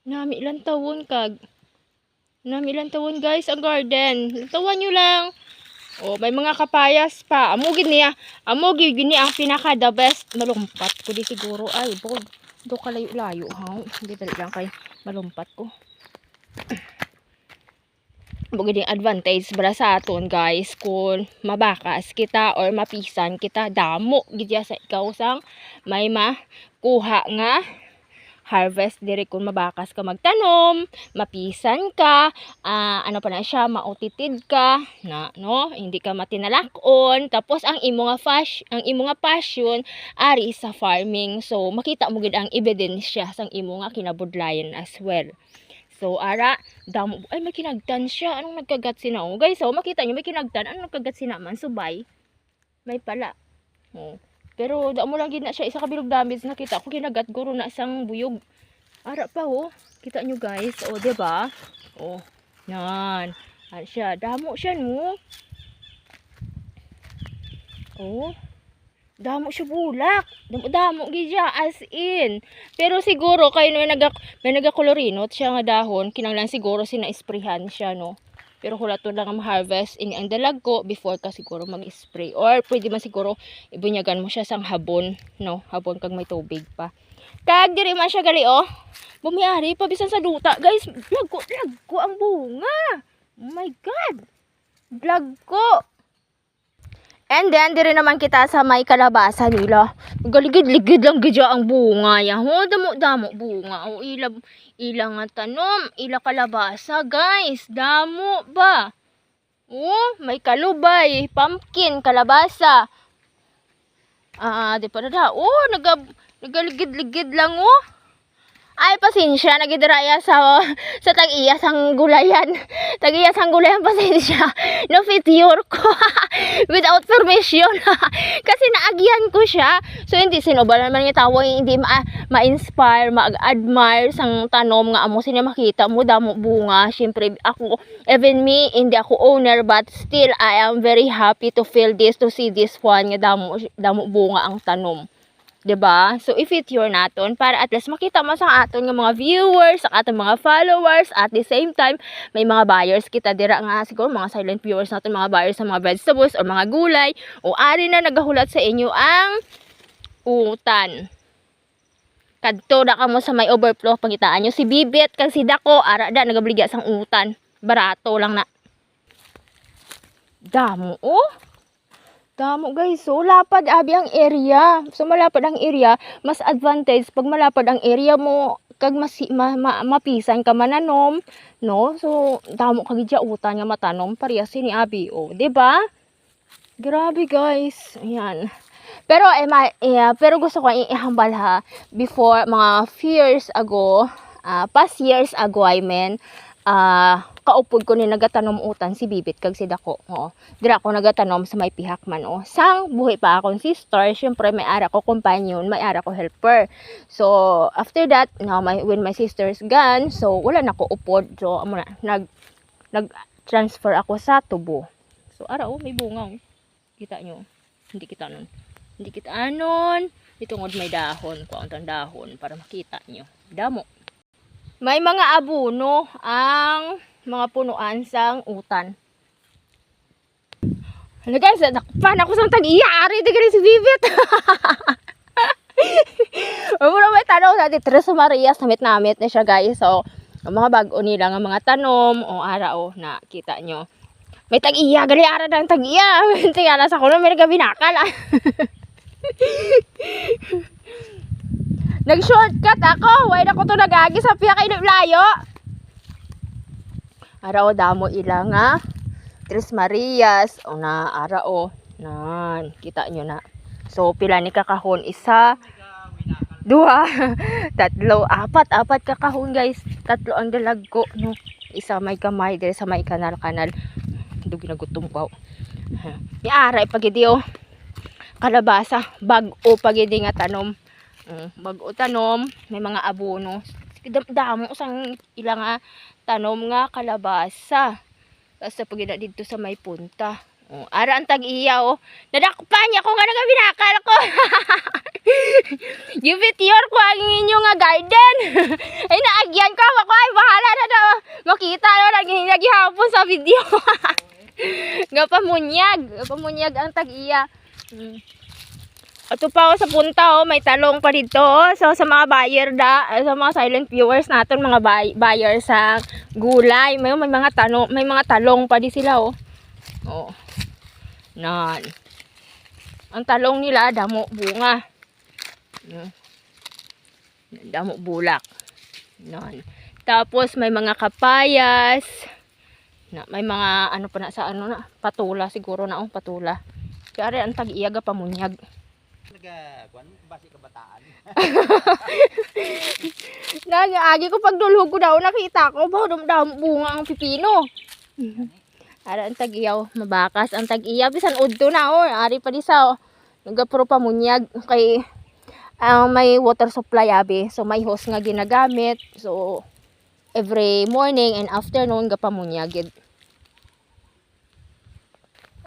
Nami ilang tawon kag. Nami ilang tawon guys ang garden. Tawan nyo lang. Oh, may mga kapayas pa. Amo gid niya. Amo gid ni ang pinaka the best. Malumpat ko di siguro ay bukod do kalayo-layo ha. Hindi dali lang kay malumpat ko. Bukod yung advantage para sa aton guys kung mabakas kita or mapisan kita damo gid sa ikaw sang may makuha nga harvest diri kung mabakas ka magtanom, mapisan ka, ano pa na siya, mautitid ka, na no, hindi ka matinalakon, tapos ang imo nga passion ari sa farming. So makita mo gid ang ebidensya sang imo nga kinabudlayan as well. So ara damo ay may kinagtan siya, anong nagkagat sina oh. Guys, so makita niyo may kinagtan, anong nagkagat sina man subay. May pala. Oh. Pero damo lang gid na siya isa ka bilog damage nakita ko kinagat guro na sang buyog. Ara pa oh. Kita nyo guys, oh 'di ba? Oh. Yan. Ara siya, damo siya no. Oh. Damo siya bulak. Damo gid siya as in. Pero siguro kay may nagakolorinot siya nga dahon, kinanglan siguro sina-sprayhan siya no. Pero hulaton lang ang harvest ini ang dalag ko before ka siguro mag-spray or pwede man siguro ibunyagan mo siya sang habon no, habon kag may tubig pa. Kag diri man siya gali oh. Bumiyari pa bisan sa duta, guys. Vlog ko ang bunga. Oh my god. Vlog ko. And then diri naman kita sa may kalabasa nila. Galigid-ligid lang gidya ang bunga ya. Ho damo bunga. O ilang nga tanom, ila kalabasa guys. Damo ba? Oh, may kalubay, pumpkin, kalabasa. Di pa na. Oh, nagaligid-ligid lang oh. Ay pasensya nagidraya sa tag-iya sang gulayan. Tag-iya sang gulayan pasensya. No fitior ko without permission. Kasi naagyan ko siya. So hindi sinobal naman yung tawo hindi ma-inspire, ma-admire sang tanom nga amo sina makita mo damo bunga. Syempre ako even me hindi ako owner but still I am very happy to feel this, to see this one nga damo bunga ang tanom. 'Di ba? So if-it your naton para at least makita mo sa aton nga mga viewers, sa aton mga followers at the same time may mga buyers kita dira nga siguro mga silent viewers naton, mga buyers sa mga vegetables or mga gulay o ari na nagahulat sa inyo ang utan. Kadto na kamo sa may overflow pangitaan nyo si Bibit kag si Dako ara da nagabligya sang utan. Barato lang na. Damo oh. Damo guys, so lapad abi ang area. So malapad ang area, mas advantage pag malapad ang area mo kag mapisan ka mananom, no? So damo kag gidya utan nga matanom parehas ni abi, oh, 'di ba? Grabe guys. Ayan. Pero pero gusto ko ihambal ha before mga few years ago, past years ago I mean, kaupod ko ni nagatanom utan si Bibit kag si Dako. Oh. Dira ako nagatanom sa may pihak man oh. Sang buhay pa akong sister, syempre may ara ko companion, may ara ko helper. So after that, now when my sister's gone, so wala na ko upod. So amo na nag-transfer ako sa tubo. So ara oh, may bunga oh. Kita nyo. Hindi kita nun. Hindi kita anon. Itungod may dahon, kuantang dahon para makita nyo. Damo. May mga abuno ang mga punuan sang utan. Ano guys, nakpan ako sang tag-iya. Ari, di ka si Bibit. Muna may tanong natin. Tres Maria, samit-namit na siya guys. So, ang mga bago nila nga mga tanom. O ara o, nakita nyo. May tag-iya. Gali ara ng tag-iya. Tingala sa kuno, may nagabinakal. Nag-shortcut ako. Why na ko to nagagi sa piya kay layo. Arao damo ila nga Tres Marias o na arao nan kita nyo na. So pila ni kakahon, isa, duha, tatlo, apat kakahon guys. Tatlo ang dalag ko no. Isa may kamay dire sa may kanal dugi na gutom ko. Ni aray pagidi oh. Kalabasa bag-o pagidi nga tanom. Bag-o tanom, may mga abono. Damo sang ilang nga tanom nga kalabasa. Basta pagina dito sa may punta. Ara ang tag-iya oh. Nadakpan niya ko nga nagabinakal ko. Yung fitior ko ang inyo nga garden. Ay naagyan ko. ka video. Gapamunyag ang tag-iya. Ito pa ako sa punta, oh, may talong pa dito. Oh. So sa mga buyer sa mga silent viewers natin, mga buyer sa gulay, may mga talong pa di sila, oh. Oh. Nan. Ang talong nila damo bunga. Damo bulak. Nan. Tapos may mga kapayas. May mga ano pa na sa ano na, patula siguro na, oh, patula. Kaya ang tag-iyaga pamunyag. Kuan basi kabataan. Nagaagi ko pag dulhog ko daw nakita ko ba bunga ang pipino. Ara ang tag-iyaw, mabakas ang tag-iyaw bisan udto na, oh, ari pa di sa, oh. Nagapuro pamunyag kay may water supply abi. So may hose nga ginagamit. So every morning and afternoon gapamunyagid.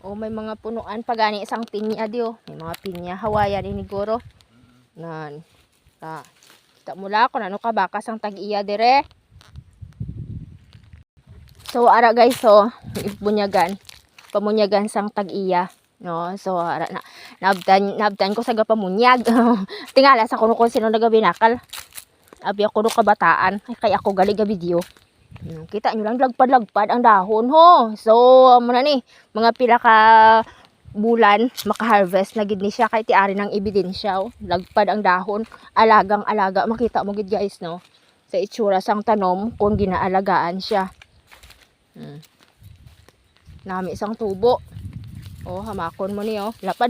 Oh, may mga punuan pa gani isang pinya di, oh. May mga pinya Hawaiian ini guro. Nan. Ta. Kita mula ko ano ka bakas ang tag-iya dire. So ara guys, so pamunyagan sang tag-iya. No, so ara na nabdan ko sa gapamunyag. Tingala sa kuno ko sino nagabinakal. Abi ako no kabataan, kay ako gali ga video. Kita nyo lang lagpad ang dahon ho. So muna ni mga pila ka bulan maka-harvest na gid ni siya kay tiari ng ebidensya, oh. Lagpad ang dahon, alaga makita mo gid guys, no, sa itsura sang tanom kung ginaalagaan siya. Nami isang tubo, oh, hamakon mo ni, oh, lapad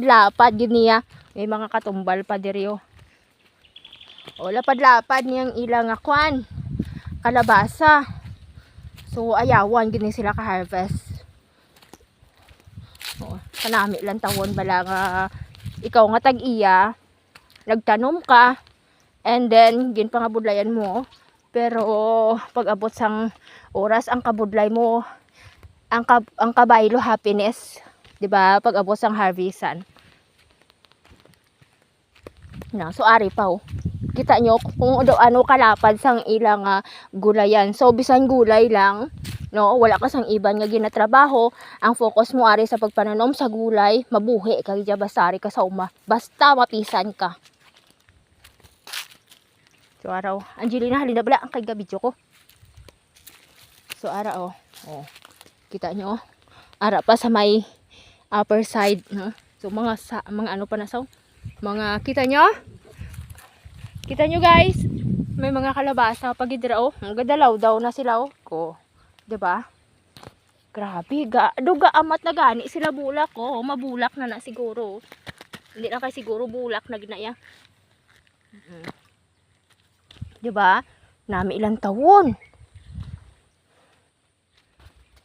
gid niya, may mga katumbal pa diri, oh. Oh, lapad niyang ilang akwan kalabasa. So ayawan gid ni sila ka-harvest. Oh, kanami lang tawon bala nga ikaw nga tag-iya nagtanom ka and then gin pangabudlayan mo, pero pag abot sang oras ang kabudlay mo ang kabaylo happiness, di ba, pag abot sang harvestan na. So ari pa, oh. Kita nyo kung ano kalapad sang ilang gulayan. So bisan gulay lang, no, wala ka sang iban nga ginatrabaho, ang focus mo ari sa pagpananom sa gulay, mabuhi ka gid basta ari ka sa uma, basta mapisan ka. So araw, Angelina halina bala ang kay video ko. So ara, oh, kita nyo, ara pa sa may upper side, no? So mga ano pa na sa mga kita nyo guys, may mga kalabasa pag idra, oh, ang gadalaw daw na sila, oh, ko, diba? Grabe, duga amat na gani sila bulak, oh, mabulak na siguro. Hindi na kay siguro bulak na ginaya. Diba? Nami ilang tawon.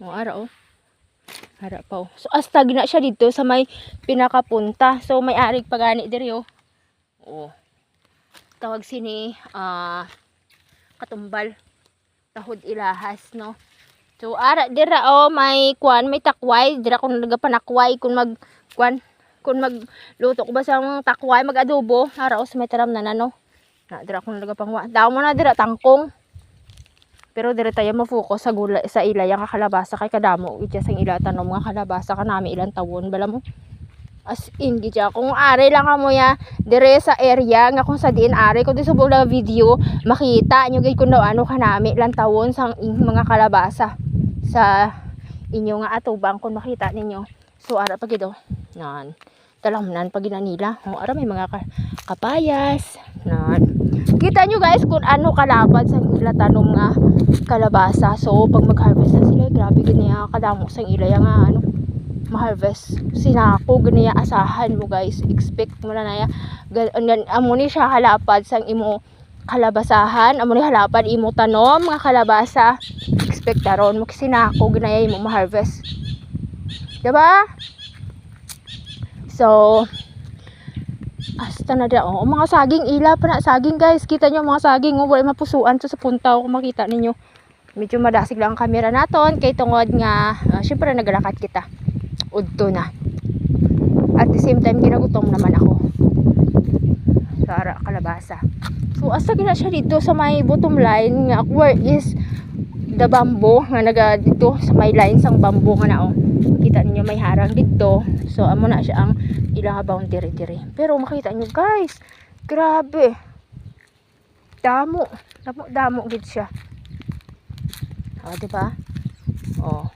Oh, ara, oh. Ara pa, oh. So asta gina siya dito sa may pinakapunta. So may arig pagani diri, oh. Oh. Tawag sini katumbal, tahod ilahas, no. So ara dira, oh, may takway dira kung nagapanakway kung magluto ko ba sa takway mag-adobo ara, oh, may taram na no. Na dira kung nagapangwa daw mo na dira tangkong. Pero dira tayo mo-focus sa gulay sa ilay ang kalabasa kay kadamo iti sang ila tanom nga kalabasa kanami ilang tawon bala mo. As in gidya kung ari lang kamo ya dire sa area nga kung sa diin ari ko di subong na video makita nyo gid kun daw ano kanami lang tawon sang mga kalabasa sa inyo nga atubang kung makita ninyo. So ara pa gid, oh, nan talamnan pag nila, oh, ara may mga kapayas nan. Kita nyo guys kung ano kalapad sa ila tanom nga kalabasa. So pag mag-harvest na sila, grabe gid niya kadamo sang ila nga ano ma-harvest sinako ganiya asahan mo guys, expect mo na naya amo ni siya halapad sang imo kalabasahan, amo ni halapad imo tanom nga kalabasa, expect daron mo sinako ganiya imo ma-harvest, diba? So asta na da, oh, mga saging ila pa na saging guys, kita nyo mga saging, oh, wala mapusuan to sa punta, kung makita ninyo medyo madasig lang ang camera naton kay tungod nga syempre nagalakad kita udto na. At the same time ginagutom naman ako. Sara kalabasa. So asa gina siya dito sa may bottom line nga where is the bamboo nga naga dito sa may lines ang bamboo nga na oh. Kita ninyo may harang dito. So amo na siya ang ilang boundary diri. Pero makita nyo guys, grabe. Damo gid siya. Oh, di ba? Oh.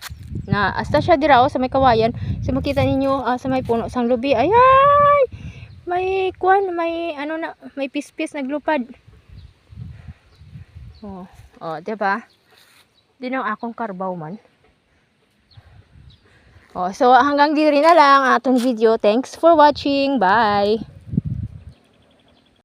Na hasta siya dira oh, sa may kawayan. So makita ninyo sa may puno sang lubi. Ay! May kwan, may ano na, may pispis naglupad. Oh, di ba? Di nang akong karbaw man. Oh, so hanggang diri na lang ang atong video. Thanks for watching. Bye.